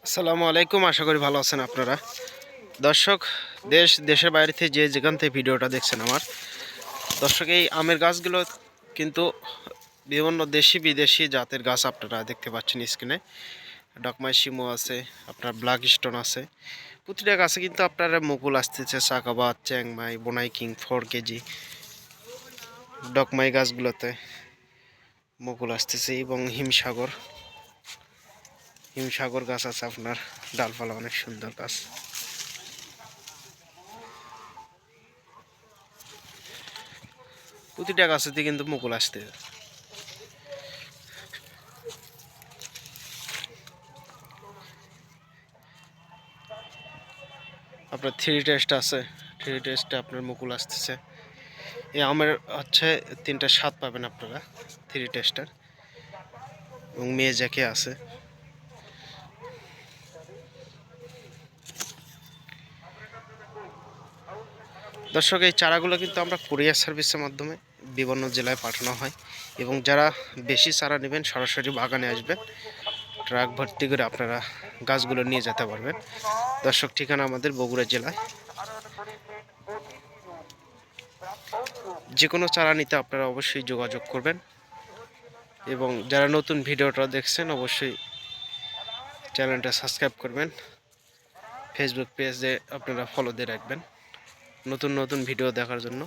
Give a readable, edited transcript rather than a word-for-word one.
আসসালামু আলাইকুম। আশা করি ভালো আছেন আপনারা। দর্শক, দেশের বাইরে থেকে যেখান থেকে ভিডিওটা দেখছেন আমার দর্শক, এই আমের গাছগুলো কিন্তু বিভিন্ন দেশি বিদেশি জাতের গাছ আপনারা দেখতে পাচ্ছেন স্ক্রিনে। ডকমাই শিমু আছে, আপনার ব্ল্যাক স্টোন আছে। প্রতিটা গাছে কিন্তু আপনার মুকুল আসতেছে। চাকাবাদ, চ্যাংমাই, বোনাই কিং 4 কেজি ডকমাই গাছগুলোতে মুকুল আসতেছে এবং হিমসাগর গাছ আছে আপনার, ডালপালা অনেক সুন্দর গাছ। প্রতিটা গাছেতে কিন্তু মুকুল আসতে। আপনার থ্রি টেস্ট আছে, থ্রি টেস্টে আপনার মুকুল আসতেছে। এই আমের হচ্ছে 3টা স্বাদ পাবেন আপনারা থ্রি টেস্টার, এবং মেজাকে আছে। দর্শক, এই চারাগুলো কিন্তু আমরা কুরিয়ার সার্ভিসের মাধ্যমে বিভিন্ন জেলায় পাঠানো হয়, এবং যারা বেশি চারা নেবেন সরাসরি বাগানে আসবেন, ট্রাক ভর্তি করে আপনারা গাছগুলো নিয়ে যেতে পারবেন। দর্শক, ঠিকানা আমাদের বগুড়া জেলায়। যে কোনো চারা নিতে আপনারা অবশ্যই যোগাযোগ করবেন, এবং যারা নতুন ভিডিওটা দেখছেন অবশ্যই চ্যানেলটা সাবস্ক্রাইব করবেন। ফেসবুক পেজে আপনারা ফলো দিয়ে রাখবেন নতুন নতুন ভিডিও দেখার জন্য।